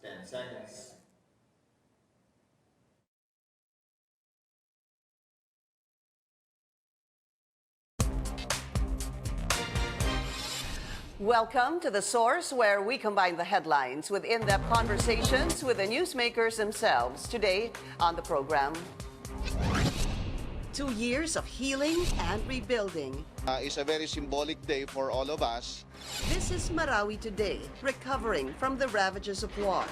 10 seconds. Welcome to The Source, where we combine the headlines with in-depth conversations with the newsmakers themselves. Today on the program, 2 years of healing and rebuilding. It's a very symbolic day for all of us. This is Marawi today, recovering from the ravages of war.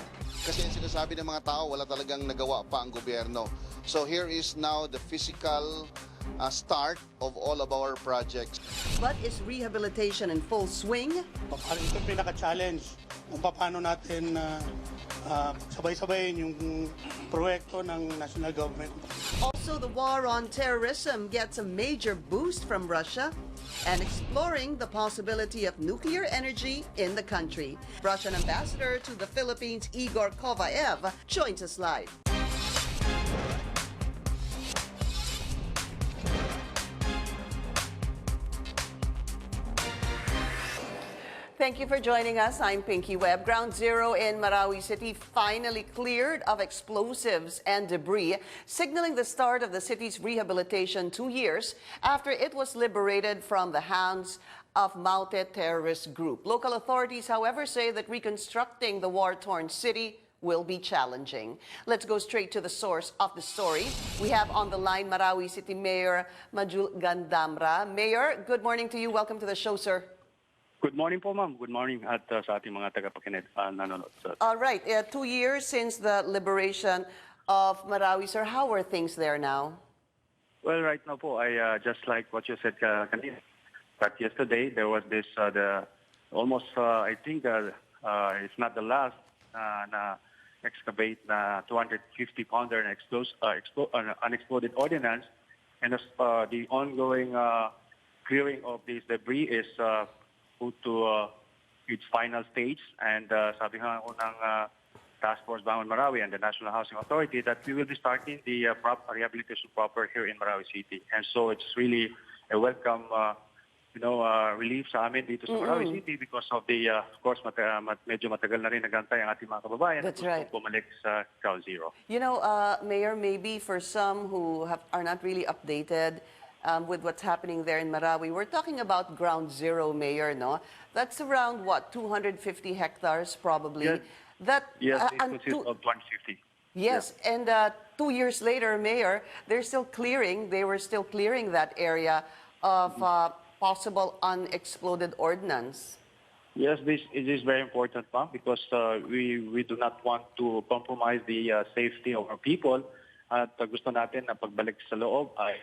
Kasi sinasabi ng mga tao, wala talagang nagawa pa ang gobyerno. So here is now the physical start of all of our projects. But is rehabilitation in full swing? Ito pinaka-challenge kung paano natin sabay-sabayin yung proyekto ng national government. Also, the war on terrorism gets a major boost from Russia and exploring the possibility of nuclear energy in the country. Russian ambassador to the Philippines, Igor Kovaev, joins us live. Thank you for joining us. I'm Pinky Webb. Ground Zero in Marawi City finally cleared of explosives and debris, signaling the start of the city's rehabilitation 2 years after it was liberated from the hands of Maute terrorist group. Local authorities, however, say that reconstructing the war-torn city will be challenging. Let's go straight to the source of the story. We have on the line Marawi City Mayor Majul Gandamra. Mayor, good morning to you. Welcome to the show, sir. Good morning po, ma'am. Good morning at sa ating mga tagapakinig nanonood. All right. 2 years since the liberation of Marawi, sir. How are things there now? Well, right now po, I just like what you said kanina. But yesterday, there was this, I think it's not the last na excavate na 250-pounder unexploded ordnance. And the ongoing clearing of this debris is put to its final stage, and sabi nga unang Task Force Bangon Marawi and the National Housing Authority that we will be starting the rehabilitation proper here in Marawi City. And so it's really a welcome relief sa amin dito sa Marawi City because of the, of course, medyo matagal na rin nagantay ang ating mga kababayan. That's right. Bumalik sa Ground Zero. You know, Mayor, maybe for some who are not really updated with what's happening there in Marawi. We're talking about Ground Zero, Mayor, no? That's around, what, 250 hectares probably? Yes, yes, it consists of 150. Yes, yeah. And 2 years later, Mayor, they were still clearing that area of possible unexploded ordnance. Yes, it is very important, ma'am, because we do not want to compromise the safety of our people. At gusto natin na pagbalik sa loob ay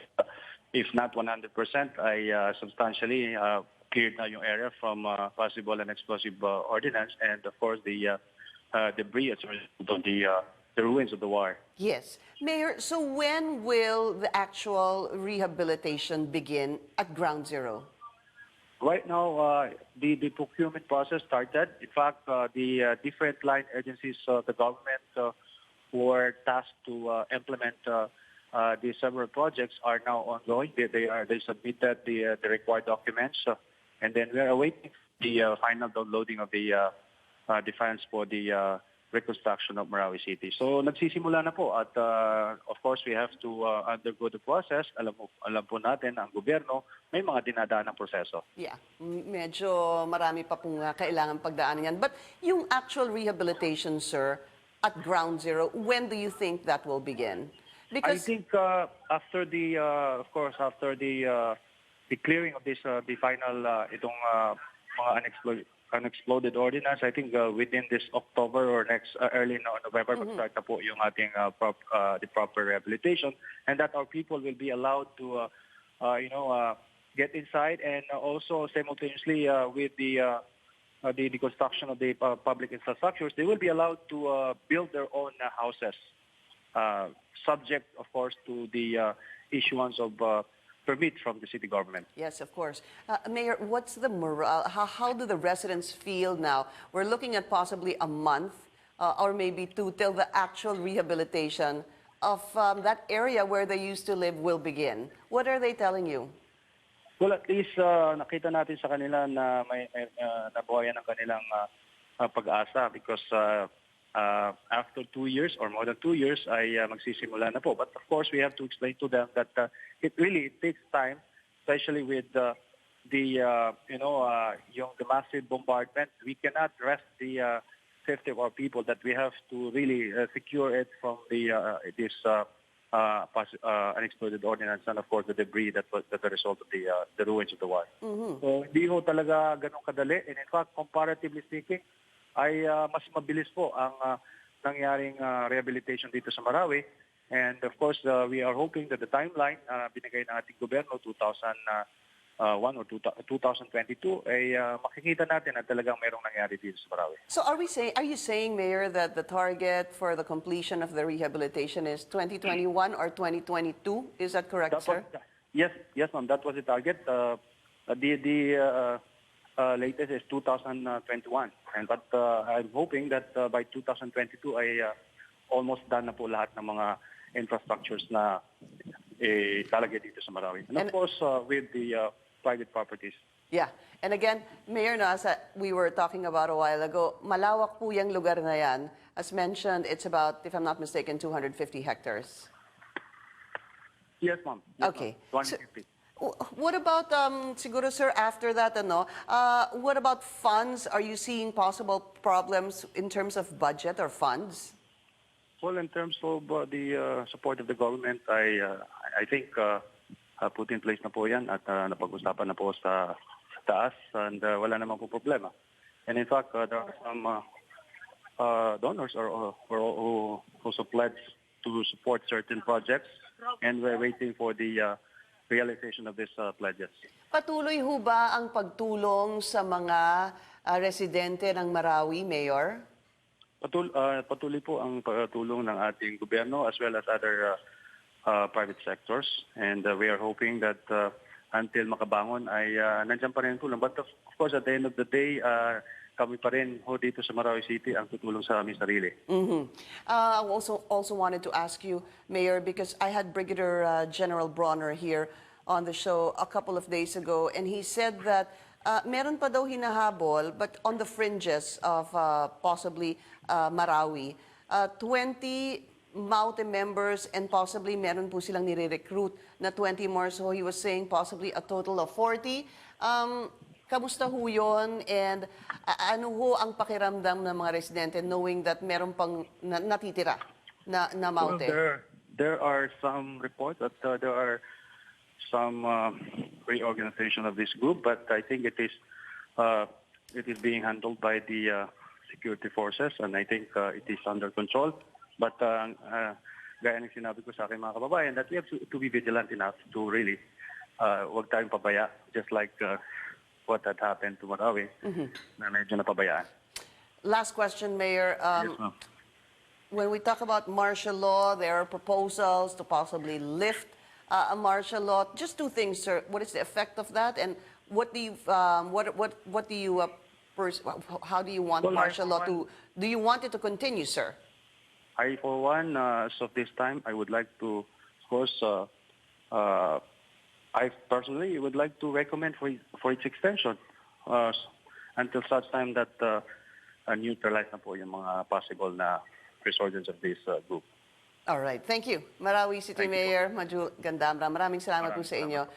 if not 100%, ay substantially cleared na yung area from possible and explosive ordnance and, of course, the debris as a result of the ruins of the war. Yes. Mayor, so when will the actual rehabilitation begin at Ground Zero? Right now, the procurement process started. In fact, the different line agencies of the government who are tasked to implement the several projects are now ongoing. They submitted the required documents, and then we are awaiting the final downloading of the funds for the reconstruction of Marawi City. So nagsisimula na po at of course we have to undergo the process. Alam po natin ang gobyerno may mga dinadaan ng proseso. Yeah, medyo marami pa pong kailangan pagdaanan yan. But yung actual rehabilitation, sir, at Ground Zero, when do you think that will begin? I Because think after the, of course, after the clearing of this, the final itong mga unexploded ordnance, I think within this October or next early November, mag-start na po yung ating the proper rehabilitation, and that our people will be allowed to, get inside, and also simultaneously with the construction of the public infrastructures, they will be allowed to build their own houses. Subject, of course, to the issuance of permit from the city government. yes, of course. Mayor, what's the morale? How do the residents feel now? We're looking at possibly a month or maybe two till the actual rehabilitation of that area where they used to live will begin. What are they telling you? Well, at least nakita natin sa kanila na may nabuhayan ng kanilang pag-asa because after 2 years or more than 2 years ay magsisimula na po. But of course, we have to explain to them that it takes time, especially with yung the massive bombardment. We cannot rest the safety of our people, that we have to really secure it from this unexploded ordnance and of course the debris that the result of the ruins of the war. So hindi ho talaga ganun kadali, and in fact, comparatively speaking, ay mas mabilis po ang nangyaring rehabilitation dito sa Marawi. And of course, we are hoping that the timeline binigay ng ating gobyerno 2001 or 2022 ay makikita natin na talagang mayroong nangyari dito sa Marawi. So are you saying, Mayor, that the target for the completion of the rehabilitation is 2021 or 2022? Is that correct, sir? Yes, ma'am. That was the target. The latest is 2021. But I'm hoping that by 2022 ay almost done na po lahat ng mga infrastructures na talagay dito sa Marawi. And of course, with the private properties. Yeah. And again, Mayor, as we were talking about a while ago, malawak po yung lugar na yan. As mentioned, it's about, if I'm not mistaken, 250 hectares. Yes, ma'am. Okay. 250. What about, siguro, sir, after that, what about funds? Are you seeing possible problems in terms of budget or funds? Well, in terms of the support of the government, I think put in place na po yan at napag-usapan na po sa taas, and wala naman po problema. And in fact, there are some donors who also pledged to support certain projects, and we're waiting for the realization of these pledges. Patuloy ho ba ang pagtulong sa mga residente ng Marawi, Mayor? Patuloy po ang pagtulong ng ating gobyerno as well as other private sectors, and we are hoping that until makabangon ay nandiyan pa rin tulong. But of course, at the end of the day, kami pa rin ho dito sa Marawi City ang tutulong sa aming sarili. I also wanted to ask you, Mayor, because I had Brigadier General Bronner here on the show a couple of days ago, and he said that meron pa daw hinahabol, but on the fringes of possibly Marawi, 20 Maute members, and possibly meron po silang nire-recruit na 20 more. So he was saying possibly a total of 40. Kamusta ho yun? And ano ho ang pakiramdam ng mga residente knowing that meron pang natitira na Maute? Well, there are some reports that there are some reorganization of this group, but I think it is being handled by the security forces, and I think it is under control. But gaya ng sinabi ko sa aking mga kababayan, that we have to be vigilant enough to really huwag tayong pabaya, just like what had happened to Marawi, na medyo napabayaan. Last question, Mayor. Yes, ma'am. When we talk about martial law, there are proposals to possibly lift a martial law. Just two things, sir. What is the effect of that, and what do you how do you want martial law to? Do you want it to continue, sir? I, for one, as of this time, I would like to, of course, I personally would like to recommend for its extension until such time that neutralize na po yung mga possible na resurgence of this group. All right. Thank you. Marawi City Mayor Majul Gandamra. Maraming salamat po sa inyo.